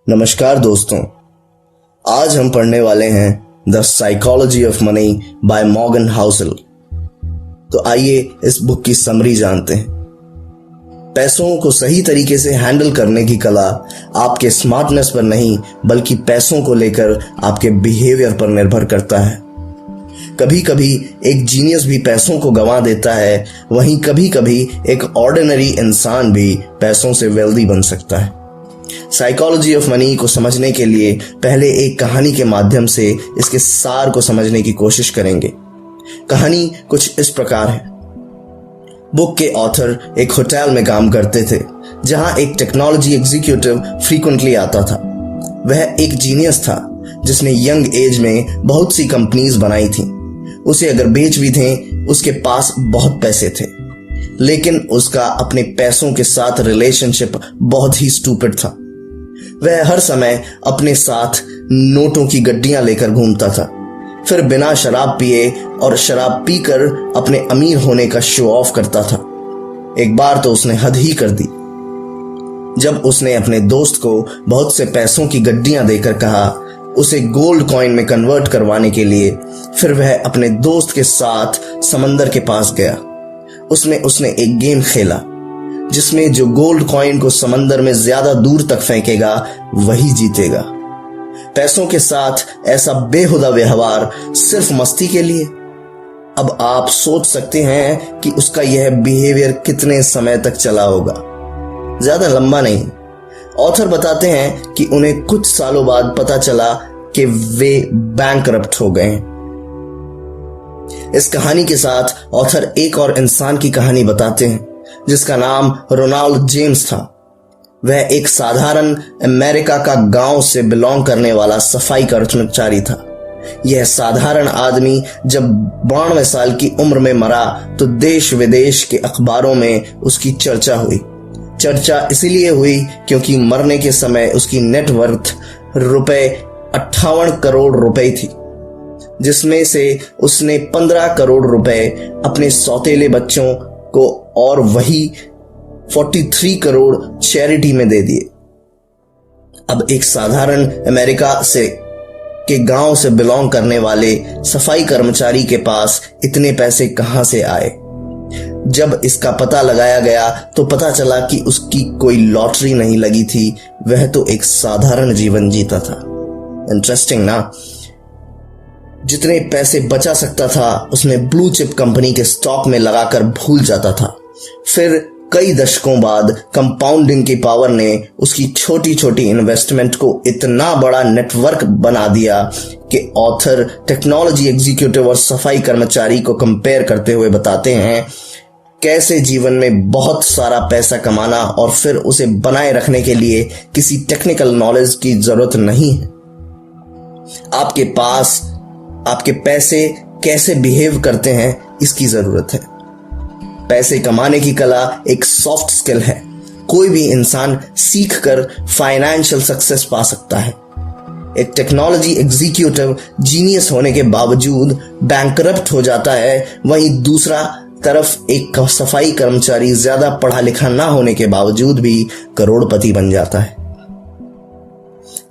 नमस्कार दोस्तों, आज हम पढ़ने वाले हैं the psychology of money by Morgan Housel. तो आइए इस बुक की समरी जानते हैं। पैसों को सही तरीके से हैंडल करने की कला आपके स्मार्टनेस पर नहीं बल्कि पैसों को लेकर आपके बिहेवियर पर निर्भर करता है। कभी कभी एक जीनियस भी पैसों को गंवा देता है, वहीं कभी कभी एक ऑर्डिनरी इंसान भी पैसों से वेल्दी बन सकता है। साइकोलॉजी ऑफ मनी को समझने के लिए पहले एक कहानी के माध्यम से इसके सार को समझने की कोशिश करेंगे। कहानी कुछ इस प्रकार है। बुक के ऑथर एक होटल में काम करते थे जहां एक टेक्नोलॉजी एग्जीक्यूटिव फ्रीक्वेंटली आता था। वह एक जीनियस था जिसने यंग एज में बहुत सी कंपनीज बनाई थी। उसे अगर बेच भी थे, उसके पास बहुत पैसे थे, लेकिन उसका अपने पैसों के साथ रिलेशनशिप बहुत ही स्टूपिड था। वह हर समय अपने साथ नोटों की गड्डियां लेकर घूमता था, फिर बिना शराब पिए और शराब पीकर अपने अमीर होने का शो ऑफ करता था। एक बार तो उसने हद ही कर दी जब उसने अपने दोस्त को बहुत से पैसों की गड्डियां देकर कहा उसे गोल्ड कॉइन में कन्वर्ट करवाने के लिए। फिर वह अपने दोस्त के साथ समंदर के पास गया। उसने एक गेम खेला जिसमें जो गोल्ड कॉइन को समंदर में ज्यादा दूर तक फेंकेगा वही जीतेगा। पैसों के साथ ऐसा बेहुदा व्यवहार सिर्फ मस्ती के लिए। अब आप सोच सकते हैं कि उसका यह बिहेवियर कितने समय तक चला होगा। ज्यादा लंबा नहीं। ऑथर बताते हैं कि उन्हें कुछ सालों बाद पता चला कि वे बैंकरप्ट हो गए। इस कहानी के साथ ऑथर एक और इंसान की कहानी बताते हैं जिसका नाम रोनाल्ड जेम्स था। वह एक साधारण अमेरिका का गांव से बिलोंग करने वाला सफाई कर्मचारी था। यह साधारण आदमी जब 92 साल की उम्र में मरा तो देश विदेश के अखबारों में उसकी चर्चा हुई। चर्चा इसलिए हुई क्योंकि मरने के समय उसकी नेटवर्थ रुपए 58 करोड़ रुपए थी, जिसमें से उसने 15 करोड़ रुपए अपने सौतेले बच्चों को और वही 43 करोड़ चैरिटी में दे दिए। अब एक साधारण अमेरिका से के गांव से बिलोंग करने वाले सफाई कर्मचारी के पास इतने पैसे कहां से आए? जब इसका पता लगाया गया तो पता चला कि उसकी कोई लॉटरी नहीं लगी थी, वह तो एक साधारण जीवन जीता था। इंटरेस्टिंग ना? जितने पैसे बचा सकता था उसने ब्लू चिप कंपनी के स्टॉक में लगाकर भूल जाता था। फिर कई दशकों बाद कंपाउंडिंग की पावर ने उसकी छोटी छोटी इन्वेस्टमेंट को इतना बड़ा नेटवर्क बना दिया कि ऑथर टेक्नोलॉजी एग्जीक्यूटिव और सफाई कर्मचारी को कंपेयर करते हुए बताते हैं कैसे जीवन में बहुत सारा पैसा कमाना और फिर उसे बनाए रखने के लिए किसी टेक्निकल नॉलेज की जरूरत नहीं है। आपके पास आपके पैसे कैसे बिहेव करते हैं इसकी जरूरत है। पैसे कमाने की कला एक सॉफ्ट स्किल है। कोई भी इंसान सीख कर फाइनेंशियल सक्सेस पा सकता है। एक टेक्नोलॉजी एग्जीक्यूटिव जीनियस होने के बावजूद बैंकरप्ट हो जाता है, वहीं दूसरा तरफ एक सफाई कर्मचारी ज्यादा पढ़ा लिखा ना होने के बावजूद भी करोड़पति बन जाता है।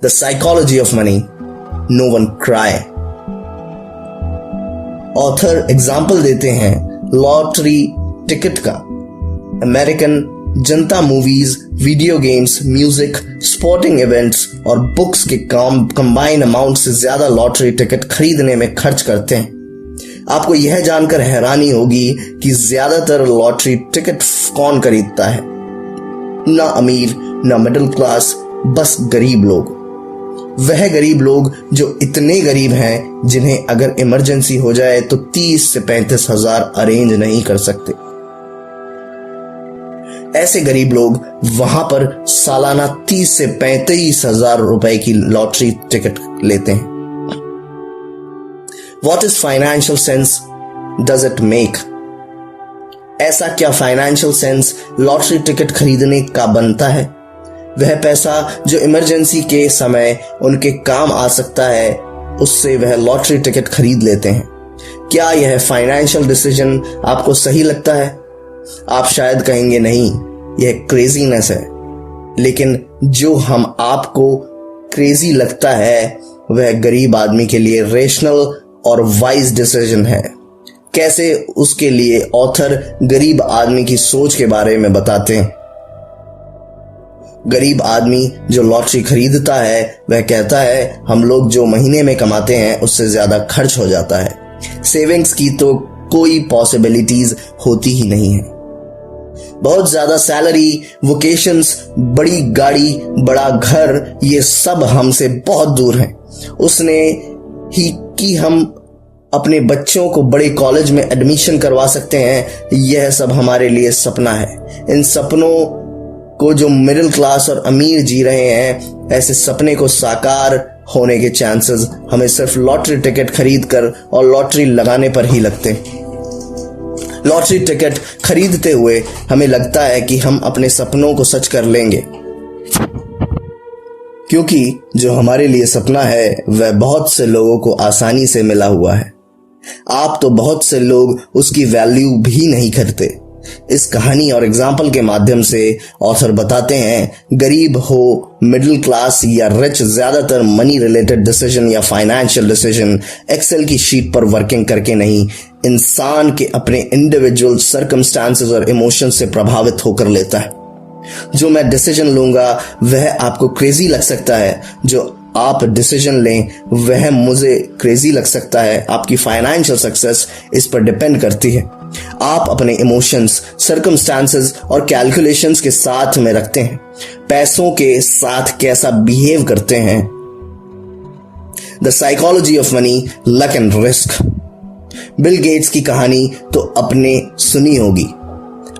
The psychology of money, no one cry. Author example देते हैं लॉटरी टिकट का। अमेरिकन जनता movies, video games, music, sporting events और बुक्स के कंबाइन अमाउंट से ज्यादा लॉटरी टिकट खरीदने में खर्च करते हैं। आपको यह जानकर हैरानी होगी कि ज्यादातर लॉटरी टिकट कौन खरीदता है? ना अमीर, ना मिडिल क्लास, बस गरीब लोग। वह गरीब लोग जो इतने गरीब हैं जिन्हें अगर इमरजेंसी हो जाए तो 30 से 35 हजार अरेंज नहीं कर सकते। ऐसे गरीब लोग वहां पर सालाना 30 से 35 हजार रुपए की लॉटरी टिकट लेते हैं। What is financial sense does it make? ऐसा क्या फाइनेंशियल सेंस लॉटरी टिकट खरीदने का बनता है? वह पैसा जो इमरजेंसी के समय उनके काम आ सकता है, उससे वह लॉटरी टिकट खरीद लेते हैं। क्या यह फाइनेंशियल डिसीजन आपको सही लगता है? आप शायद कहेंगे नहीं, यह क्रेजीनेस है। लेकिन जो हम आपको क्रेजी लगता है वह गरीब आदमी के लिए रेशनल और वाइज डिसीजन है। कैसे, उसके लिए ऑथर गरीब आदमी की सोच के बारे में बताते हैं। गरीब आदमी जो लॉटरी खरीदता है वह कहता है हम लोग जो महीने में कमाते हैं उससे ज्यादा खर्च हो जाता है, सेविंग्स की तो कोई पॉसिबिलिटीज होती ही नहीं है। बहुत ज्यादा सैलरी, वोकेशंस, बड़ी गाड़ी, बड़ा घर, ये सब हमसे बहुत दूर हैं। उसने ही कि हम अपने बच्चों को बड़े कॉलेज में एडमिशन करवा सकते हैं, यह सब हमारे लिए सपना है। इन सपनों को जो मिडिल क्लास और अमीर जी रहे हैं, ऐसे सपने को साकार होने के चांसेस हमें सिर्फ लॉटरी टिकट खरीद कर और लॉटरी लगाने पर ही लगते हैं। लॉटरी टिकट खरीदते हुए हमें लगता है कि हम अपने सपनों को सच कर लेंगे, क्योंकि जो हमारे लिए सपना है वह बहुत से लोगों को आसानी से मिला हुआ है। आप तो बहुत से लोग उसकी वैल्यू भी नहीं करते। इस कहानी और एग्जाम्पल के माध्यम से ऑथर बताते हैं गरीब हो, मिडिल क्लास या रिच, ज्यादातर मनी रिलेटेड डिसीजन या फाइनेंशियल डिसीजन एक्सेल की शीट पर वर्किंग करके नहीं, इंसान के अपने इंडिविजुअल सर्कमस्टांसेस और इमोशंस से प्रभावित होकर लेता है। जो मैं डिसीजन लूंगा वह आपको क्रेजी लग सकता है, जो आप डिसीजन लें वह मुझे क्रेजी लग सकता है। आपकी फाइनेंशियल सक्सेस इस पर डिपेंड करती है। आप अपने इमोशंस, सर्कमस्टांसेस और कैलकुलेशंस के साथ में रखते हैं, पैसों के साथ कैसा बिहेव करते हैं। The psychology of money, luck and risk. Bill Gates की कहानी तो आपने सुनी होगी।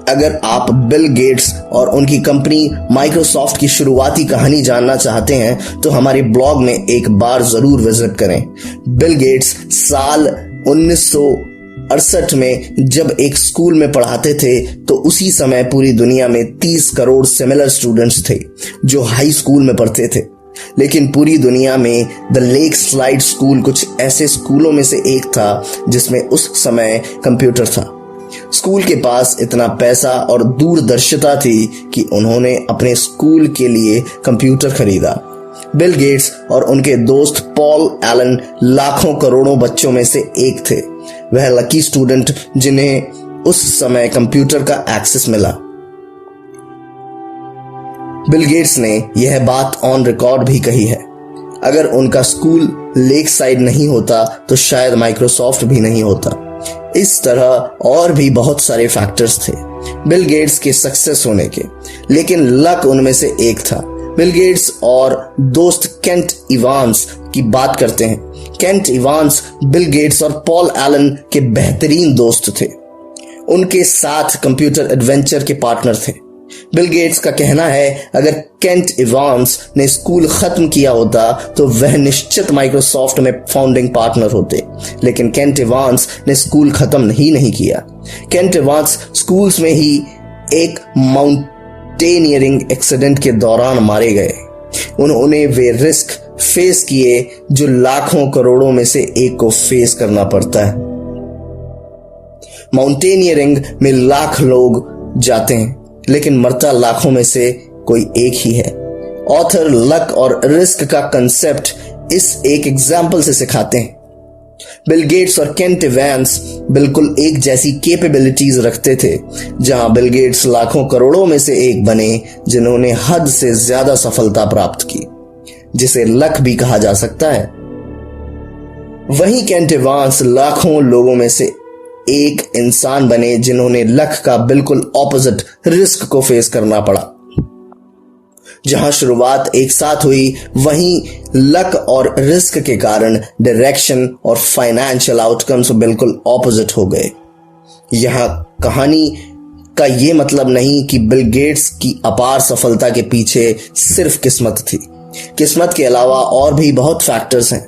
अगर आप बिल गेट्स और उनकी कंपनी माइक्रोसॉफ्ट की शुरुआती कहानी जानना चाहते हैं तो हमारे ब्लॉग में एक बार जरूर विजिट करें। बिल गेट्स साल 1968 में जब एक स्कूल में पढ़ाते थे तो उसी समय पूरी दुनिया में 30 करोड़ सिमिलर स्टूडेंट्स थे जो हाई स्कूल में पढ़ते थे। लेकिन पूरी दुनिया में द लेक स्लाइड स्कूल कुछ ऐसे स्कूलों में से एक था जिसमें उस समय कंप्यूटर था। स्कूल के पास इतना पैसा और दूरदर्शिता थी कि उन्होंने अपने स्कूल के लिए कंप्यूटर खरीदा। बिल गेट्स और उनके दोस्त पॉल एलन लाखों करोड़ों बच्चों में से एक थे। वह लकी स्टूडेंट जिन्हें उस समय कंप्यूटर का एक्सेस मिला। बिल गेट्स ने यह बात ऑन रिकॉर्ड भी कही है। अगर उनका स्कूल लेक साइड नहीं होता तो शायद माइक्रोसॉफ्ट भी नहीं होता। इस तरह और भी बहुत सारे फैक्टर्स थे बिल गेट्स के सक्सेस होने के, लेकिन लक उनमें से एक था। बिल गेट्स और दोस्त केंट इवांस की बात करते हैं। केंट इवांस बिल गेट्स और पॉल एलन के बेहतरीन दोस्त थे। उनके साथ कंप्यूटर एडवेंचर के पार्टनर थे। बिल गेट्स का कहना है अगर केंट इवांस ने स्कूल खत्म किया होता तो वह निश्चित माइक्रोसॉफ्ट में फाउंडिंग पार्टनर होते, लेकिन केंट इवांस ने स्कूल खत्म ही नहीं किया। केंट इवांस स्कूल्स में ही एक माउंटेनियरिंग एक्सीडेंट के दौरान मारे गए। उन्होंने वे रिस्क फेस किए जो लाखों करोड़ों में से एक को फेस करना पड़ता है। माउंटेनियरिंग में लाख लोग जाते हैं लेकिन मरता लाखों में से कोई एक ही है। ऑथर लक और रिस्क का कंसेप्ट इस एक एग्जाम्पल से सिखाते हैं। बिल गेट्स और केंट इवांस बिल्कुल एक जैसी कैपेबिलिटीज रखते थे। जहां बिल गेट्स लाखों करोड़ों में से एक बने जिन्होंने हद से ज्यादा सफलता प्राप्त की, जिसे लक भी कहा जा सकता है, वहीं केंट इवांस लाखों लोगों में से एक इंसान बने जिन्होंने लक का बिल्कुल ऑपोजिट रिस्क को फेस करना पड़ा। जहां शुरुआत एक साथ हुई वहीं लक और रिस्क के कारण डायरेक्शन और फाइनेंशियल आउटकम्स बिल्कुल ऑपोजिट हो गए। यहां कहानी का यह मतलब नहीं कि बिल गेट्स की अपार सफलता के पीछे सिर्फ किस्मत थी। किस्मत के अलावा और भी बहुत फैक्टर्स हैं,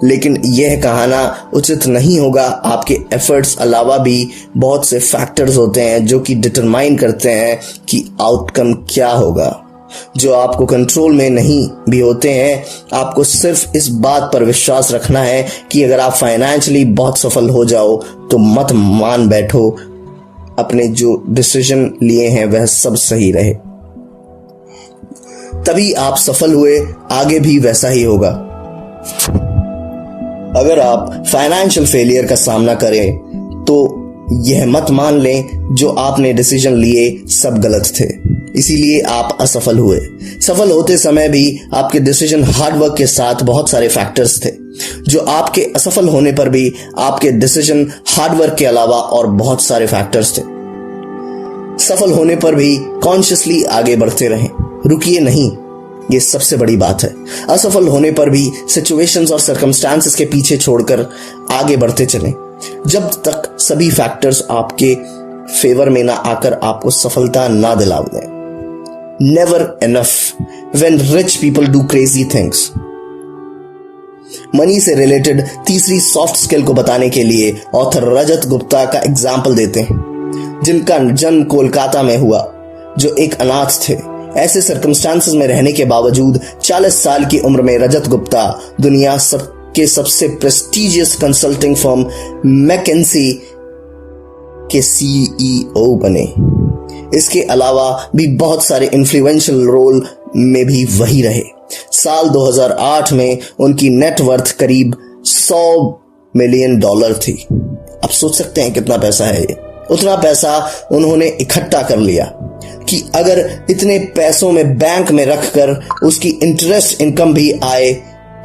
लेकिन यह कहना उचित नहीं होगा। आपके एफर्ट्स अलावा भी बहुत से फैक्टर्स होते हैं जो कि डिटरमाइन करते हैं कि आउटकम क्या होगा, जो आपको कंट्रोल में नहीं भी होते हैं। आपको सिर्फ इस बात पर विश्वास रखना है कि अगर आप फाइनेंशियली बहुत सफल हो जाओ तो मत मान बैठो अपने जो डिसीजन लिए हैं वह सब सही रहे। तभी आप सफल हुए, आगे भी वैसा ही होगा। अगर आप फाइनेंशियल फेलियर का सामना करें तो यह मत मान लें जो आपने डिसीजन लिए सब गलत थे, इसीलिए आप असफल हुए। सफल होते समय भी आपके डिसीजन हार्डवर्क के साथ बहुत सारे फैक्टर्स थे, जो आपके असफल होने पर भी आपके डिसीजन हार्डवर्क के अलावा और बहुत सारे फैक्टर्स थे। सफल होने पर भी कॉन्शियसली आगे बढ़ते रहें, रुकिए नहीं, ये सबसे बड़ी बात है। असफल होने पर भी सिचुएशंस और सर्कमस्टांसेस के पीछे छोड़कर आगे बढ़ते चलें, जब तक सभी फैक्टर्स आपके फेवर में ना आकर आपको सफलता ना दिला दें। Never enough when rich people do crazy things. Money से रिलेटेड तीसरी सॉफ्ट स्किल को बताने के लिए ऑथर रजत गुप्ता का एग्जाम्पल देते हैं, जिनका जन्म कोलकाता में हुआ, जो एक अनाथ थे। ऐसे सर्कमस्टांसेस में रहने के बावजूद 40 साल की उम्र में रजत गुप्ता दुनिया के सबसे प्रेस्टिजियस कंसल्टिंग फर्म मैकेंसी के सीईओ बने। इसके अलावा भी बहुत सारे इन्फ्लुएंशियल रोल में भी वही रहे। साल 2008 में उनकी नेटवर्थ करीब $100 मिलियन थी। आप सोच सकते हैं कितना पैसा है ये। उतना पैसा उन्होंने इकट्ठा कर लिया कि अगर इतने पैसों में बैंक में रखकर उसकी इंटरेस्ट इनकम भी आए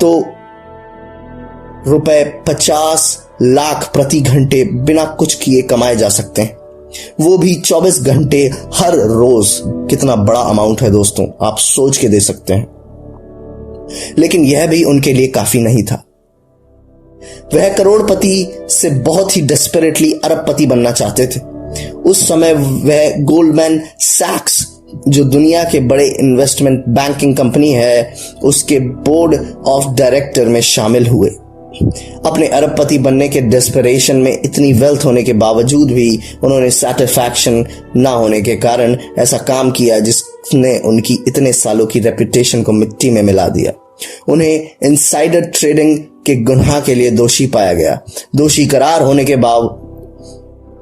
तो रुपए 50 लाख प्रति घंटे बिना कुछ किए कमाए जा सकते हैं, वो भी 24 घंटे हर रोज। कितना बड़ा अमाउंट है दोस्तों, आप सोच के दे सकते हैं। लेकिन यह भी उनके लिए काफी नहीं था। वह करोड़पति से बहुत ही डेस्परेटली अरबपति बनना चाहते थे। उस समय वह गोल्डमैन सैक्स, जो दुनिया के बड़े इन्वेस्टमेंट बैंकिंग कंपनी है, उसके बोर्ड ऑफ डायरेक्टर में शामिल हुए। अपने अरबपति बनने के डेस्परेशन में इतनी वेल्थ होने के बावजूद भी उन्होंने सैटिस्फैक्शन ना होने के कारण ऐसा काम किया जिसने उनकी इतने सालों की रेपुटेशन को मिट्टी में मिला दिया। उन्हें इनसाइडर ट्रेडिंग के गुनाह के लिए दोषी पाया गया। दोषी करार होने के बाद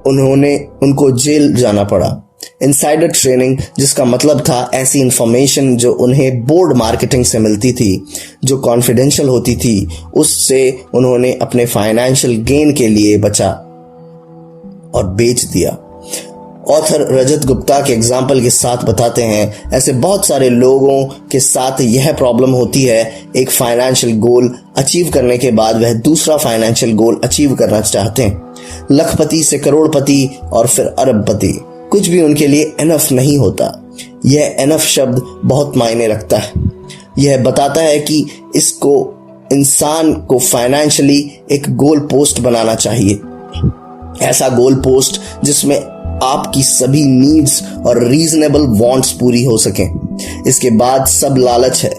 उनको जेल जाना पड़ा। इनसाइडर ट्रेडिंग, जिसका मतलब था ऐसी इंफॉर्मेशन जो उन्हें बोर्ड मार्केटिंग से मिलती थी, जो कॉन्फिडेंशियल होती थी, उससे उन्होंने अपने फाइनेंशियल गेन के लिए बचा और बेच दिया। ऑथर रजत गुप्ता के एग्जाम्पल के साथ बताते हैं, ऐसे बहुत सारे लोगों के साथ यह प्रॉब्लम होती है। एक फाइनेंशियल गोल अचीव करने के बाद वह दूसरा फाइनेंशियल गोल अचीव करना चाहते हैं। लखपति से करोड़पति और फिर अरबपति, कुछ भी उनके लिए एनफ नहीं होता। यह एनफ शब्द बहुत मायने रखता है। यह बताता है कि इसको इंसान को फाइनेंशियली एक गोल पोस्ट बनाना चाहिए, ऐसा गोल पोस्ट जिसमें आपकी सभी नीड्स और रीजनेबल वांट्स पूरी हो सकें। इसके बाद सब लालच है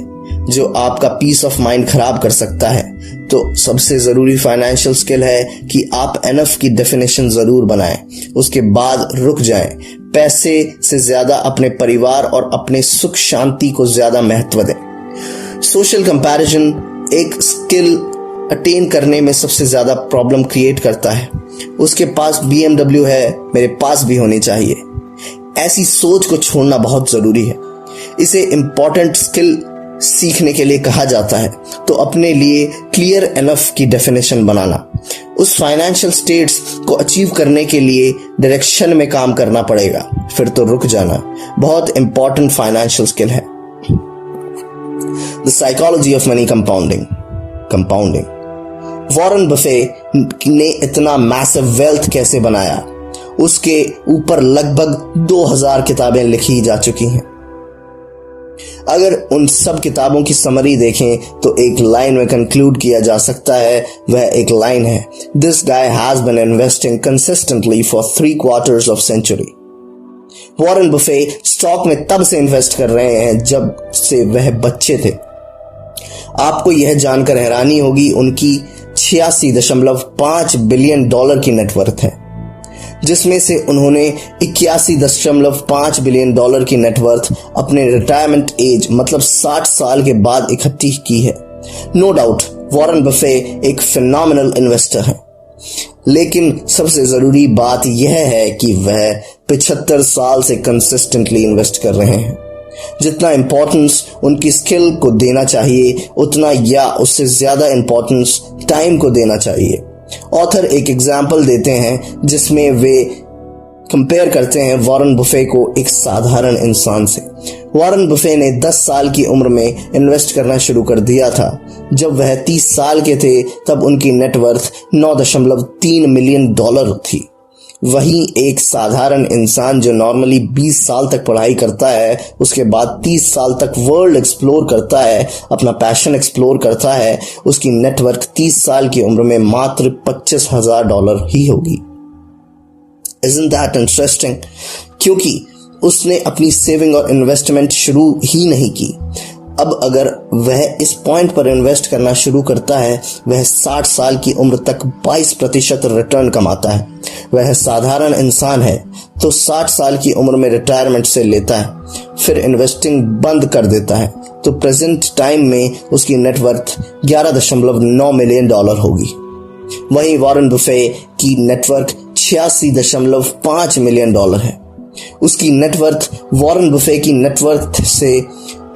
जो आपका पीस ऑफ माइंड खराब कर सकता है। तो सबसे जरूरी फाइनेंशियल स्किल है कि आप एनफ की डेफिनेशन जरूर बनाएं, उसके बाद रुक जाएं। पैसे से ज्यादा अपने परिवार और अपने सुख शांति को ज्यादा महत्व दें। सोशल कंपैरिजन एक स्किल अटेन करने में सबसे ज्यादा प्रॉब्लम क्रिएट करता है। उसके पास BMW है, मेरे पास भी होनी चाहिए। ऐसी सोच को छोड़ना बहुत जरूरी है। इसे इंपॉर्टेंट स्किल सीखने के लिए कहा जाता है। तो अपने लिए क्लियर एनफ की डेफिनेशन बनाना, उस फाइनेंशियल स्टेट्स को अचीव करने के लिए डायरेक्शन में काम करना पड़ेगा, फिर तो रुक जाना बहुत इंपॉर्टेंट फाइनेंशियल स्किल है। The psychology of money compounding. Warren Buffett ने इतना मैसिव वेल्थ कैसे बनाया, उसके ऊपर लगभग 2000 किताबें लिखी जा चुकी हैं। अगर उन सब किताबों की समरी देखें तो एक लाइन में कंक्लूड किया जा सकता है। वह एक लाइन है, this guy has been investing consistently for 3/4 of century. Warren Buffett stock में तब से इन्वेस्ट कर रहे हैं जब से वह बच्चे थे। आपको यह जानकर हैरानी होगी, उनकी $86.5 बिलियन की नेटवर्थ है, जिसमें से उन्होंने $81.5 बिलियन की नेटवर्थ अपने रिटायरमेंट एज मतलब 60 साल के बाद इकट्ठी की है। नो डाउट वॉरेन बफे एक फिनोमिनल इन्वेस्टर है, लेकिन सबसे जरूरी बात यह है कि वह 75 साल से कंसिस्टेंटली इन्वेस्ट कर रहे हैं। जितना इम्पोर्टेंस उनकी स्किल को देना चाहिए उतना या उससे ज्यादा इम्पोर्टेंस टाइम को देना चाहिए। ऑथर एक एग्जाम्पल देते हैं जिसमें वे कंपेयर करते हैं वॉरेन बुफे को एक साधारण इंसान से। वॉरेन बुफे ने 10 साल की उम्र में इन्वेस्ट करना शुरू कर दिया था। जब वह 30 साल के थे तब उनकी नेटवर्थ 9.3 मिलियन डॉलर थी। वहीं एक साधारण इंसान जो नॉर्मली 20 साल तक पढ़ाई करता है, उसके बाद 30 साल तक वर्ल्ड एक्सप्लोर करता है, अपना पैशन एक्सप्लोर करता है, उसकी नेटवर्थ 30 साल की उम्र में मात्र $25,000 ही होगी। Isn't that interesting? क्योंकि उसने अपनी सेविंग और इन्वेस्टमेंट शुरू ही नहीं की। अब अगर वह इस पॉइंट पर इन्वेस्ट करना शुरू करता है, वह 60 साल की उम्र तक 22% रिटर्न कमाता है। वह साधारण इंसान है तो 60 साल की उम्र में रिटायरमेंट से लेता है, फिर इन्वेस्टिंग बंद कर देता है, तो प्रेजेंट टाइम में उसकी नेटवर्थ 11.9 मिलियन डॉलर होगी। वहीं वॉरेन बुफे की नेटवर्थ 86.5 मिलियन डॉलर है। उसकी नेटवर्थ वॉरेन बुफे की नेटवर्थ से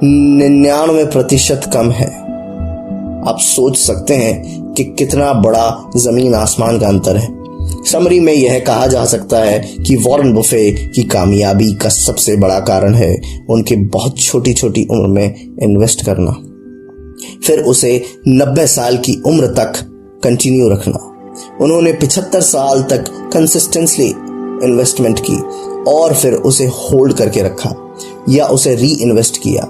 99% कम है। आप सोच सकते हैं कि कितना बड़ा जमीन आसमान का अंतर है। समरी में यह कहा जा सकता है कि वॉरेन बुफे की कामयाबी का सबसे बड़ा कारण है उनके बहुत छोटी छोटी उम्र में इन्वेस्ट करना, फिर उसे 90 साल की उम्र तक कंटिन्यू रखना। उन्होंने 75 साल तक कंसिस्टेंटली इन्वेस्टमेंट की और फिर उसे होल्ड करके रखा या उसे री इन्वेस्ट किया।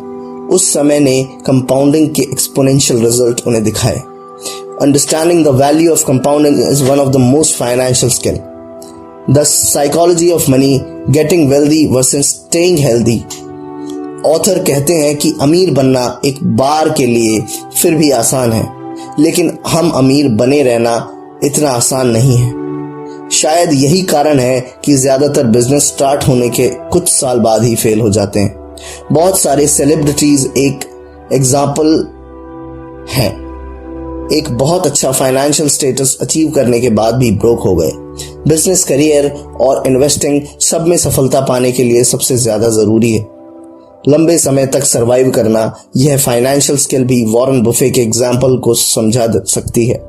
उस समय ने कंपाउंडिंग के एक्सपोनेंशियल रिजल्ट उन्हें दिखाए। Understanding the value of compounding is one of the most financial skill. The psychology of money, getting wealthy versus staying healthy. Author कहते हैं कि अमीर बनना एक बार के लिए फिर भी आसान है, लेकिन हम अमीर बने रहना इतना आसान नहीं है। शायद यही कारण है कि ज्यादातर बिजनेस स्टार्ट होने के कुछ साल बाद ही फेल हो जाते हैं। बहुत सारे सेलिब्रिटीज एक एग्जाम्पल हैं। एक बहुत अच्छा फाइनेंशियल स्टेटस अचीव करने के बाद भी ब्रोक हो गए। बिजनेस, करियर और इन्वेस्टिंग सब में सफलता पाने के लिए सबसे ज्यादा जरूरी है लंबे समय तक सरवाइव करना। यह फाइनेंशियल स्किल भी वॉरेन बुफे के एग्जाम्पल को समझा सकती है।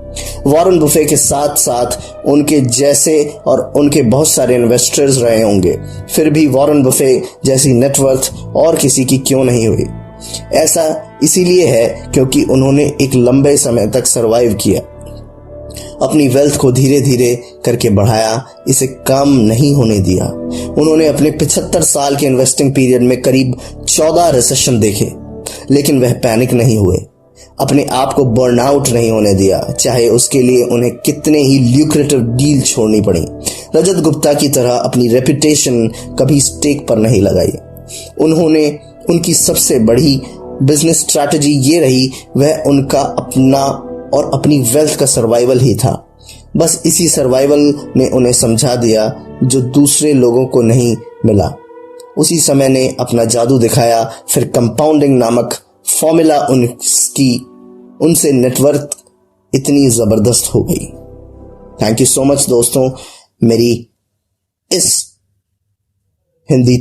वॉरेन बुफे के साथ साथ उनके जैसे और उनके बहुत सारे इन्वेस्टर्स रहे होंगे, फिर भी वॉरेन बुफे जैसी नेटवर्थ और किसी की क्यों नहीं हुई। ऐसा इसीलिए है क्योंकि उन्होंने एक लंबे समय तक सरवाइव किया, अपनी वेल्थ को धीरे धीरे करके बढ़ाया, इसे कम नहीं होने दिया। उन्होंने अपने 75 साल के इन्वेस्टिंग पीरियड में करीब 14 रिसेशन देखे, लेकिन वह पैनिक नहीं हुए, अपने आप को बर्नआउट नहीं होने दिया, चाहे उसके लिए उन्हें कितने ही ल्यूक्रेटिव डील छोड़नी पड़ी। रजत गुप्ता की तरह अपनी रेपुटेशन कभी स्टेक पर नहीं लगाई। उनकी सबसे बड़ी बिजनेस स्ट्रैटेजी ये रही, वह उनका अपना और अपनी वेल्थ का सर्वाइवल ही था। बस इसी सर्वाइवल ने उन्हें समझा दिया जो दूसरे लोगों को नहीं मिला। उसी समय ने अपना जादू दिखाया, फिर कंपाउंडिंग नामक फॉर्मूला उनसे नेटवर्थ इतनी जबरदस्त हो गई। थैंक यू सो मच दोस्तों, मेरी इस हिंदी